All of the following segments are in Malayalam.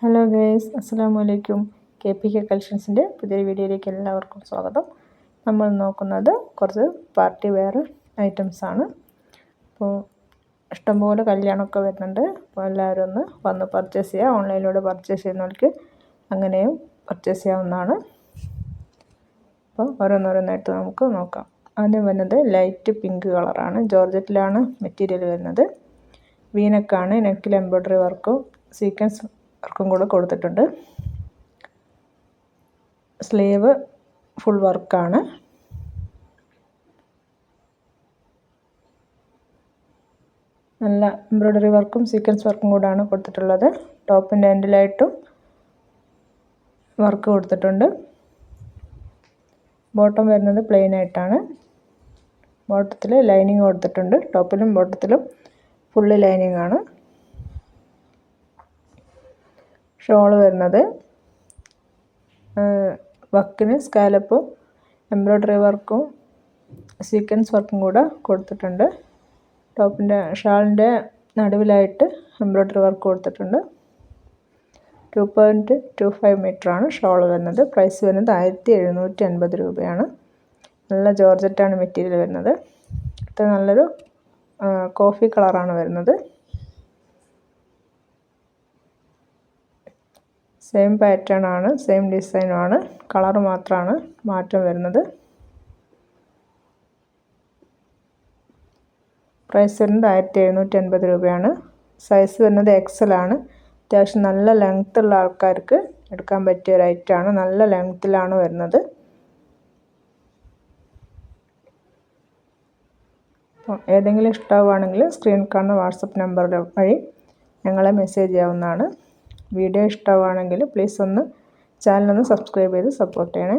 ഹലോ ഗൈസ്, അസ്സലാമു അലൈക്കും. KPK കളക്ഷൻസിൻ്റെ പുതിയൊരു വീഡിയോയിലേക്ക് എല്ലാവർക്കും സ്വാഗതം. നമ്മൾ നോക്കുന്നത് കുറച്ച് പാർട്ടി വെയർ ഐറ്റംസാണ്. അപ്പോൾ ഇഷ്ടംപോലെ കല്യാണമൊക്കെ വരുന്നുണ്ട്. അപ്പോൾ എല്ലാവരും ഒന്ന് വന്ന് പർച്ചേസ് ചെയ്യുക. ഓൺലൈനിലൂടെ പർച്ചേസ് ചെയ്യുന്നവർക്ക് അങ്ങനെയും പർച്ചേസ് ചെയ്യാവുന്നതാണ്. അപ്പോൾ ഓരോന്നോരോന്നായിട്ട് നമുക്ക് നോക്കാം. ആദ്യം വരുന്നത് ലൈറ്റ് പിങ്ക് കളറാണ്. ജോർജറ്റിലാണ് മെറ്റീരിയൽ വരുന്നത്. വീനക്കാണ്. നെക്കിൽ എംബ്രോയ്ഡറി വർക്കും സീക്വൻസ് വർക്കും കൂടെ കൊടുത്തിട്ടുണ്ട്. സ്ലീവ് ഫുൾ വർക്കാണ്. നല്ല എംബ്രോയ്ഡറി വർക്കും സീക്വൻസ് വർക്കും കൂടാണ് കൊടുത്തിട്ടുള്ളത്. ടോപ്പിൻ്റെ എൻഡിലായിട്ടും വർക്ക് കൊടുത്തിട്ടുണ്ട്. ബോട്ടം വരുന്നത് പ്ലെയിൻ ആയിട്ടാണ്. ബോട്ടത്തിൽ ലൈനിങ് കൊടുത്തിട്ടുണ്ട്. ടോപ്പിലും ബോട്ടത്തിലും ഫുള്ള് ലൈനിങ് ആണ്. ഷോൾ വരുന്നത് വക്കിന് സ്കാലപ്പും എംബ്രോയ്ഡറി വർക്കും സീക്വൻസ് വർക്കും കൂടെ കൊടുത്തിട്ടുണ്ട്. ടോപ്പിൻ്റെ ഷാളിൻ്റെ നടുവിലായിട്ട് എംബ്രോയ്ഡറി വർക്ക് കൊടുത്തിട്ടുണ്ട്. 2.25 മീറ്ററാണ് ഷോൾ വരുന്നത്. പ്രൈസ് വരുന്നത് 1750 രൂപയാണ്. നല്ല ജോർജറ്റാണ് മെറ്റീരിയൽ വരുന്നത്. ഇത് നല്ലൊരു കോഫി കളറാണ് വരുന്നത്. സെയിം പാറ്റേൺ ആണ്, സെയിം ഡിസൈനുമാണ്. കളർ മാത്രമാണ് മാറ്റം വരുന്നത്. പ്രൈസ് വരുന്നത് 1750 രൂപയാണ്. സൈസ് വരുന്നത് XL ആണ്. അത്യാവശ്യം നല്ല ലെങ്ത് ഉള്ള ആൾക്കാർക്ക് എടുക്കാൻ പറ്റിയ ഒരു ഐറ്റമാണ്. നല്ല ലെങ്ത്തിലാണ് വരുന്നത്. ഏതെങ്കിലും ഇഷ്ടമാവുകയാണെങ്കിൽ സ്ക്രീനിൽ കാണുന്ന വാട്സപ്പ് നമ്പർ വഴി ഞങ്ങളെ മെസ്സേജ് ചെയ്യാവുന്നതാണ്. വീഡിയോ ഇഷ്ടമാവുകയാണെങ്കിൽ പ്ലീസ് ഒന്ന് ചാനലൊന്ന് സബ്സ്ക്രൈബ് ചെയ്ത് സപ്പോർട്ട് ചെയ്യണേ.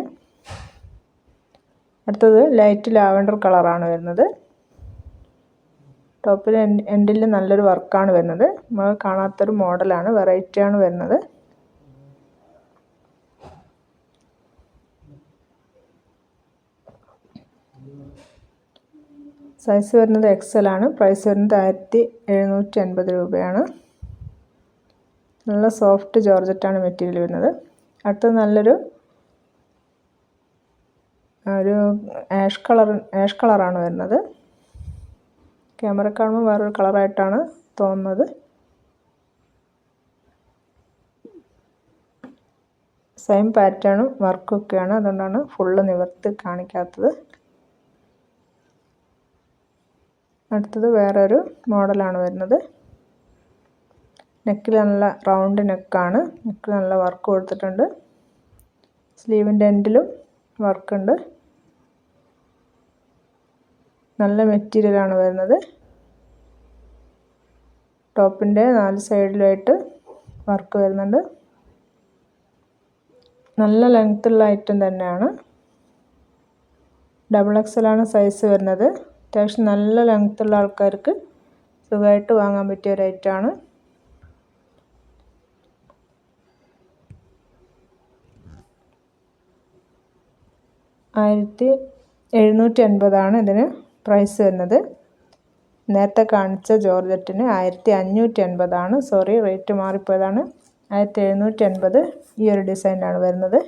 അടുത്തത് ലൈറ്റ് ലാവൻഡർ കളറാണ് വരുന്നത്. ടോപ്പിൽ എൻഡിൽ നല്ലൊരു വർക്കാണ് വരുന്നത്. നമ്മൾ കാണാത്തൊരു മോഡലാണ്, വെറൈറ്റിയാണ് വരുന്നത്. സൈസ് വരുന്നത് XL ആണ്. പ്രൈസ് വരുന്നത് 1750 രൂപയാണ്. നല്ല സോഫ്റ്റ് ജോർജറ്റാണ് മെറ്റീരിയൽ വരുന്നത്. അടുത്തത് നല്ലൊരു ആഷ് കളറാണ് വരുന്നത്. ക്യാമറ കാണുമ്പോൾ വേറൊരു കളറായിട്ടാണ് തോന്നുന്നത്. സെയിം പാറ്റേണും വർക്കൊക്കെയാണ്, അതുകൊണ്ടാണ് ഫുള്ള് നിവർത്തി കാണിക്കാത്തത്. അടുത്തത് വേറൊരു മോഡലാണ് വരുന്നത്. നെക്കിൽ നല്ല റൗണ്ട് നെക്കാണ്. നെക്കിൽ നല്ല വർക്ക് കൊടുത്തിട്ടുണ്ട്. സ്ലീവിൻ്റെ എൻഡിലും വർക്കുണ്ട്. നല്ല മെറ്റീരിയലാണ് വരുന്നത്. ടോപ്പിൻ്റെ 4 സൈഡിലായിട്ട് വർക്ക് വരുന്നുണ്ട്. നല്ല ലെങ്ത്തുള്ള ഐറ്റം തന്നെയാണ്. XXL ആണ് സൈസ് വരുന്നത്. അത്യാവശ്യം നല്ല ലെങ്ത്തുള്ള ആൾക്കാർക്ക് സുഖമായിട്ട് വാങ്ങാൻ പറ്റിയ ഒരു ഐറ്റമാണ്. $1750 ഇതിന് പ്രൈസ് വരുന്നത്. നേരത്തെ കാണിച്ച ജോർജറ്റിന് 1550. Sorry, rate മാറിപ്പോയതാണ്. 1750 ഈ ഒരു ഡിസൈനാണ് വരുന്നത്.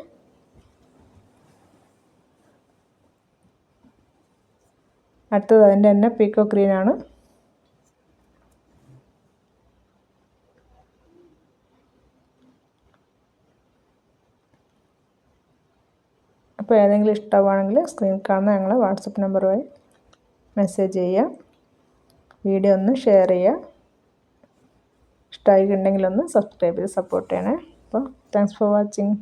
അടുത്തത് അതിൻ്റെ തന്നെ പീക്കോ ഗ്രീനാണ്. അപ്പോൾ ഏതെങ്കിലും ഇഷ്ടമാണെങ്കിൽ സ്ക്രീനിൽ കാണുന്ന ഞങ്ങളെ വാട്സപ്പ് നമ്പർ വഴി മെസ്സേജ് ചെയ്യുക. വീഡിയോ ഒന്ന് ഷെയർ ചെയ്യുക. ഇഷ്ടമായിട്ടുണ്ടെങ്കിൽ ഒന്ന് സബ്സ്ക്രൈബ് ചെയ്ത് സപ്പോർട്ട് ചെയ്യണേ. അപ്പോൾ താങ്ക്സ് ഫോർ വാച്ചിങ്.